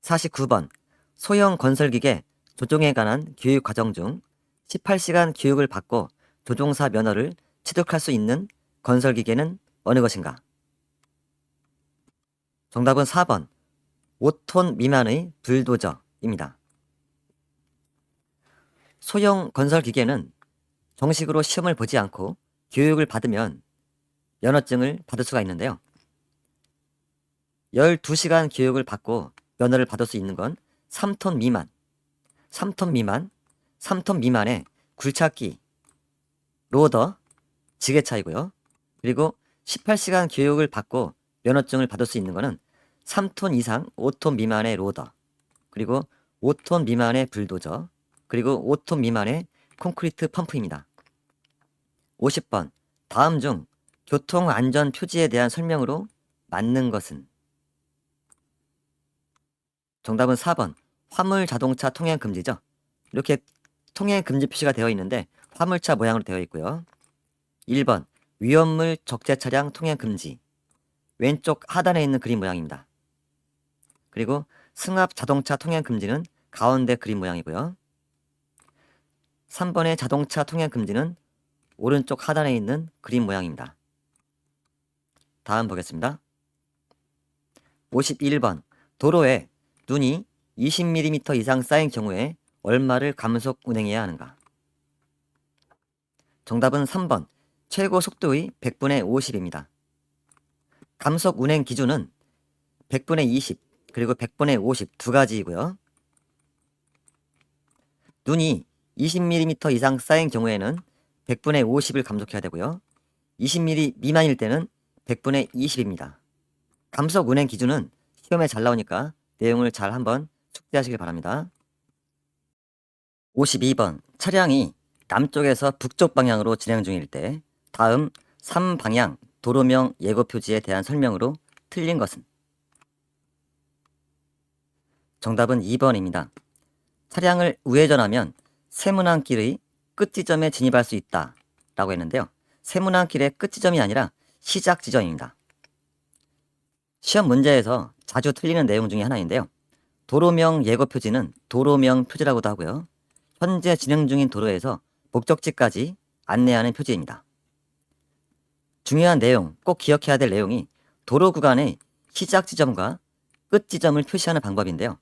49번 소형 건설기계 조종에 관한 교육 과정 중 18시간 교육을 받고 조종사 면허를 취득할 수 있는 건설기계는 어느 것인가? 정답은 4번 5톤 미만의 불도저입니다. 소형 건설기계는 정식으로 시험을 보지 않고 교육을 받으면 면허증을 받을 수가 있는데요. 12시간 교육을 받고 면허를 받을 수 있는 건 3톤 미만, 3톤 미만의 굴착기, 로더, 지게차이고요. 그리고 18시간 교육을 받고 면허증을 받을 수 있는 거는 3톤 이상 5톤 미만의 로더, 그리고 5톤 미만의 불도저, 그리고 5톤 미만의 콘크리트 펌프입니다. 50번 다음 중 교통안전 표지에 대한 설명으로 맞는 것은? 정답은 4번 화물 자동차 통행 금지죠. 이렇게 통행 금지 표시가 되어 있는데 화물차 모양으로 되어 있고요. 1번 위험물 적재 차량 통행 금지 왼쪽 하단에 있는 그림 모양입니다. 그리고 승합 자동차 통행 금지는 가운데 그림 모양이고요. 3번의 자동차 통행 금지는 오른쪽 하단에 있는 그림 모양입니다. 다음 보겠습니다. 51번 도로에 눈이 20mm 이상 쌓인 경우에 얼마를 감속 운행해야 하는가? 정답은 3번 최고 속도의 100분의 50입니다. 감속 운행 기준은 100분의 20 그리고 100분의 50 두 가지이고요. 눈이 20mm 이상 쌓인 경우에는 100분의 50을 감속해야 되고요. 20mm 미만일 때는 100분의 20입니다. 감속 운행 기준은 시험에 잘 나오니까 내용을 잘 한번 숙지하시길 바랍니다. 52번 차량이 남쪽에서 북쪽 방향으로 진행 중일 때 다음 3방향 도로명 예고 표지에 대한 설명으로 틀린 것은? 정답은 2번입니다. 차량을 우회전하면 세문안길의 끝지점에 진입할 수 있다 라고 했는데요. 세문안길의 끝지점이 아니라 시작 지점입니다. 시험 문제에서 자주 틀리는 내용 중에 하나인데요. 도로명 예고 표지는 도로명 표지라고도 하고요. 현재 진행 중인 도로에서 목적지까지 안내하는 표지입니다. 중요한 내용, 꼭 기억해야 될 내용이 도로 구간의 시작 지점과 끝 지점을 표시하는 방법인데요.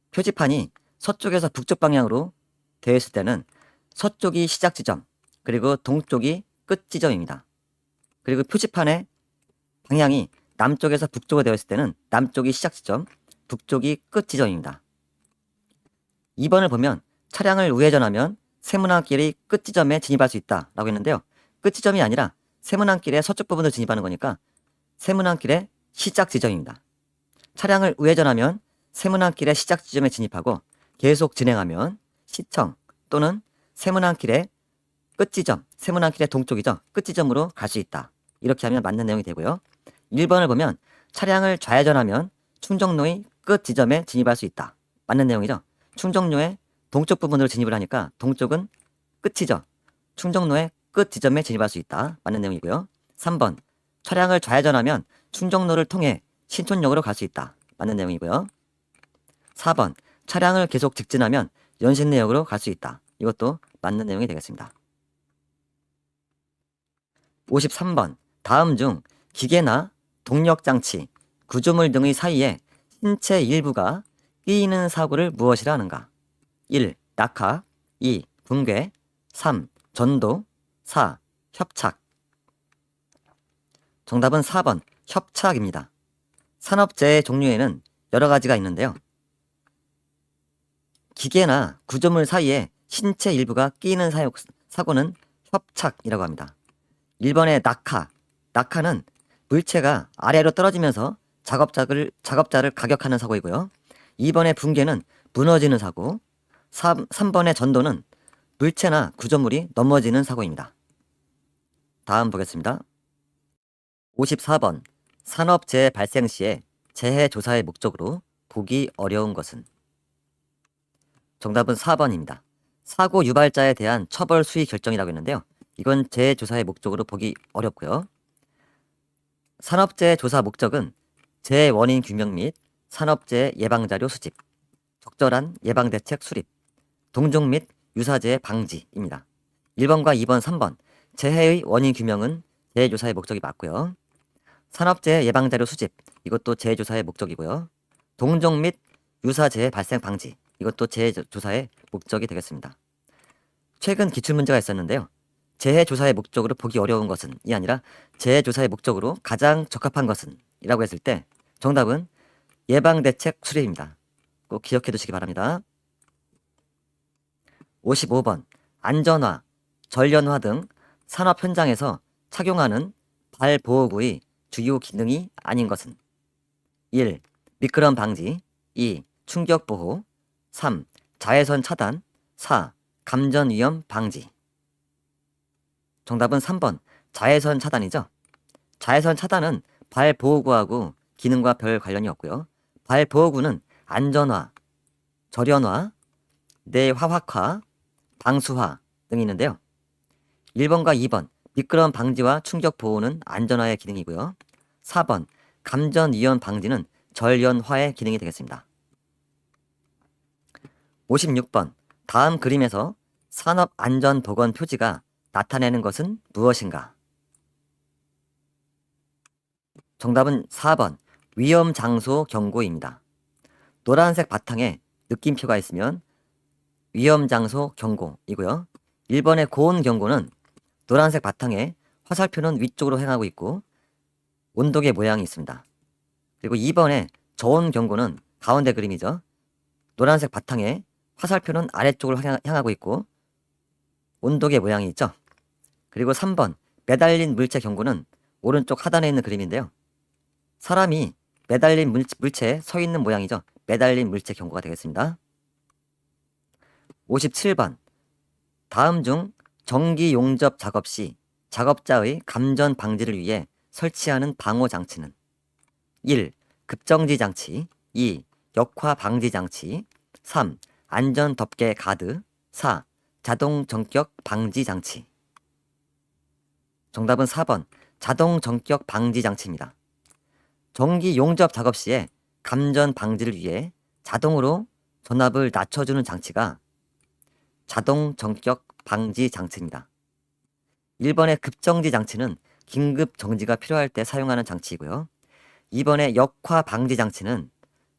표지판이 서쪽에서 북쪽 방향으로 되어 있을 때는 서쪽이 시작 지점, 그리고 동쪽이 끝 지점입니다. 그리고 표지판의 방향이 남쪽에서 북쪽으로 되어 있을 때는 남쪽이 시작 지점, 북쪽이 끝 지점입니다. 2번을 보면 차량을 우회전하면 세문안길의 끝 지점에 진입할 수 있다라고 했는데요. 끝 지점이 아니라 세문안길의 서쪽 부분으로 진입하는 거니까 세문안길의 시작 지점입니다. 차량을 우회전하면 세문안길의 시작 지점에 진입하고 계속 진행하면 시청, 또는 세문안길의 끝지점, 세문안길의 동쪽이죠. 끝지점으로 갈 수 있다. 이렇게 하면 맞는 내용이 되고요. 1번을 보면 차량을 좌회전하면 충정로의 끝 지점에 진입할 수 있다. 맞는 내용이죠. 충정로의 동쪽 부분으로 진입을 하니까 동쪽은 끝이죠. 충정로의 끝 지점에 진입할 수 있다. 맞는 내용이고요. 3번 차량을 좌회전하면 충정로를 통해 신촌역으로 갈 수 있다. 맞는 내용이고요. 4번 차량을 계속 직진하면 연신내역으로 갈 수 있다. 이것도 맞는 내용이 되겠습니다. 53번 다음 중 기계나 동력장치, 구조물 등의 사이에 신체 일부가 끼이는 사고를 무엇이라 하는가? 1. 낙하 2. 붕괴 3. 전도 4. 협착. 정답은 4번 협착입니다. 산업재해 종류에는 여러 가지가 있는데요. 기계나 구조물 사이에 신체 일부가 끼이는 사고는 협착이라고 합니다. 1번의 낙하. 낙하는 물체가 아래로 떨어지면서 작업자를 가격하는 사고이고요. 2번의 붕괴는 무너지는 사고. 3번의 전도는 물체나 구조물이 넘어지는 사고입니다. 다음 보겠습니다. 54번 산업재해 발생 시에 재해 조사의 목적으로 보기 어려운 것은? 정답은 4번입니다. 사고 유발자에 대한 처벌 수위 결정이라고 했는데요. 이건 재해 조사의 목적으로 보기 어렵고요. 산업재해 조사 목적은 재해 원인 규명 및 산업재해 예방자료 수집, 적절한 예방대책 수립, 동종 및 유사재해 방지입니다. 1번과 2번, 3번 재해의 원인 규명은 재해 조사의 목적이 맞고요. 산업재해 예방자료 수집, 이것도 재해 조사의 목적이고요. 동종 및 유사재해 발생 방지, 이것도 재해 조사의 목적이 되겠습니다. 최근 기출문제가 있었는데요. 재해 조사의 목적으로 보기 어려운 것은 이 아니라 재해 조사의 목적으로 가장 적합한 것은 이라고 했을 때 정답은 예방대책 수립입니다. 꼭 기억해 두시기 바랍니다. 55번 안전화, 전련화 등 산업 현장에서 착용하는 발보호구의 주요 기능이 아닌 것은? 1. 미끄럼 방지 2. 충격 보호 3. 자외선 차단 4. 감전 위험 방지. 정답은 3번 자외선 차단이죠. 자외선 차단은 발보호구하고 기능과 별 관련이 없고요. 발보호구는 안전화, 절연화, 내화학화, 방수화 등이 있는데요. 1번과 2번 미끄럼 방지와 충격 보호는 안전화의 기능이고요. 4번 감전 위험 방지는 절연화의 기능이 되겠습니다. 56번 다음 그림에서 산업안전보건 표지가 나타내는 것은 무엇인가? 정답은 4번 위험장소 경고입니다. 노란색 바탕에 느낌표가 있으면 위험장소 경고이고요. 1번의 고온 경고는 노란색 바탕에 화살표는 위쪽으로 향하고 있고 온도계 모양이 있습니다. 그리고 2번의 저온 경고는 가운데 그림이죠. 노란색 바탕에 화살표는 아래쪽으로 향하고 있고 온도계 모양이 있죠. 그리고 3번 매달린 물체 경고는 오른쪽 하단에 있는 그림인데요. 사람이 매달린 물체에 서 있는 모양이죠. 매달린 물체 경고가 되겠습니다. 57번 다음 중 전기 용접 작업 시 작업자의 감전 방지를 위해 설치하는 방호 장치는? 1. 급정지 장치 2. 역화 방지 장치 3. 안전 덮개 가드 4. 자동 전격 방지 장치. 정답은 4번 자동 전격 방지 장치입니다. 전기 용접 작업 시에 감전 방지를 위해 자동으로 전압을 낮춰주는 장치가 자동 전격 방지 장치입니다. 1번의 급정지 장치는 긴급 정지가 필요할 때 사용하는 장치이고요. 2번의 역화 방지 장치는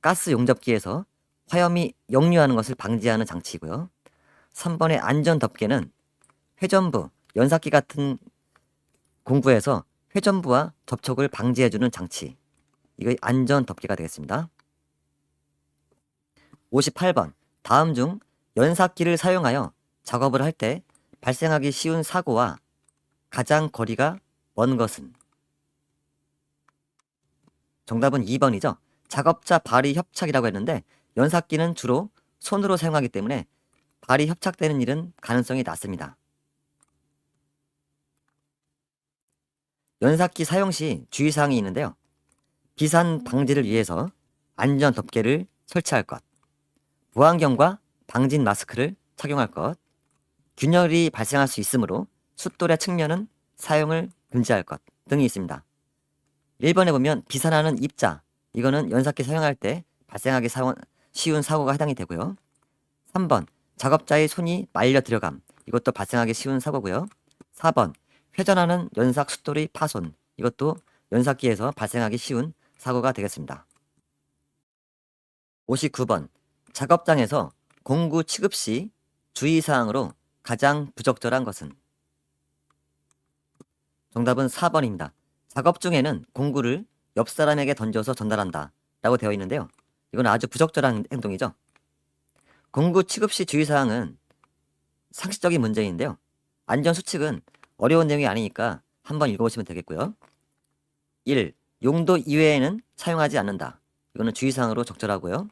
가스 용접기에서 화염이 역류하는 것을 방지하는 장치이고요. 3번의 안전 덮개는 회전부, 연삭기 같은 공구에서 회전부와 접촉을 방지해주는 장치. 이거 안전 덮개가 되겠습니다. 58번 다음 중 연삭기를 사용하여 작업을 할 때 발생하기 쉬운 사고와 가장 거리가 먼 것은? 정답은 2번이죠. 작업자 발의 협착이라고 했는데 연삭기는 주로 손으로 사용하기 때문에 발이 협착되는 일은 가능성이 낮습니다. 연삭기 사용 시 주의사항이 있는데요. 비산 방지를 위해서 안전 덮개를 설치할 것, 보안경과 방진 마스크를 착용할 것, 균열이 발생할 수 있으므로 숫돌의 측면은 사용을 금지할 것 등이 있습니다. 1번에 보면 비산하는 입자, 이거는 연삭기 사용할 때 발생하기 쉬운 사고가 해당이 되고요. 3번 작업자의 손이 말려 들어감, 이것도 발생하기 쉬운 사고고요. 4번 회전하는 연삭 숫돌의 파손, 이것도 연삭기에서 발생하기 쉬운 사고가 되겠습니다. 59번 작업장에서 공구 취급 시 주의사항으로 가장 부적절한 것은? 정답은 4번입니다. 작업 중에는 공구를 옆 사람에게 던져서 전달한다 라고 되어 있는데요. 이건 아주 부적절한 행동이죠. 공구 취급 시 주의사항은 상식적인 문제인데요. 안전수칙은 어려운 내용이 아니니까 한번 읽어보시면 되겠고요. 1. 용도 이외에는 사용하지 않는다. 이거는 주의사항으로 적절하고요.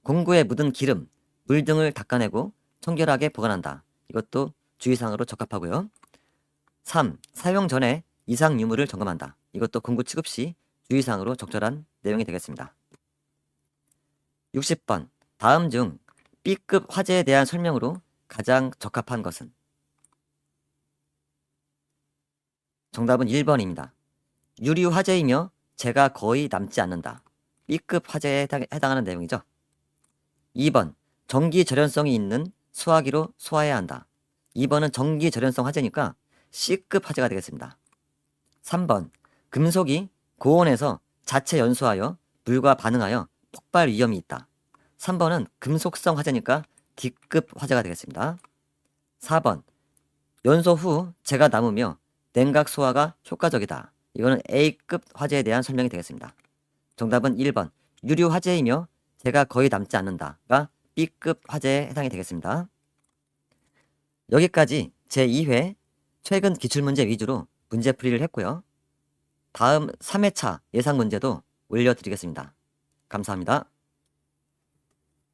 공구에 묻은 기름, 물 등을 닦아내고 청결하게 보관한다. 이것도 주의사항으로 적합하고요. 3. 사용 전에 이상 유무를 점검한다. 이것도 공구 취급 시 주의사항으로 적절한 내용이 되겠습니다. 60번 다음 중 B급 화재에 대한 설명으로 가장 적합한 것은? 정답은 1번입니다. 유리 화재이며 재가 거의 남지 않는다. B급 화재에 해당하는 내용이죠. 2번 전기 절연성이 있는 수화기로 수화해야 한다. 2번은 전기 절연성 화재니까 C급 화재가 되겠습니다. 3번 금속이 고온에서 자체 연소하여 물과 반응하여 폭발 위험이 있다. 3번은 금속성 화재니까 D급 화재가 되겠습니다. 4번 연소 후 재가 남으며 냉각 소화가 효과적이다. 이거는 A급 화재에 대한 설명이 되겠습니다. 정답은 1번 유류 화재이며 재가 거의 남지 않는다가 B급 화재에 해당이 되겠습니다. 여기까지 제2회 최근 기출문제 위주로 문제풀이를 했고요. 다음 3회차 예상 문제도 올려드리겠습니다. 감사합니다.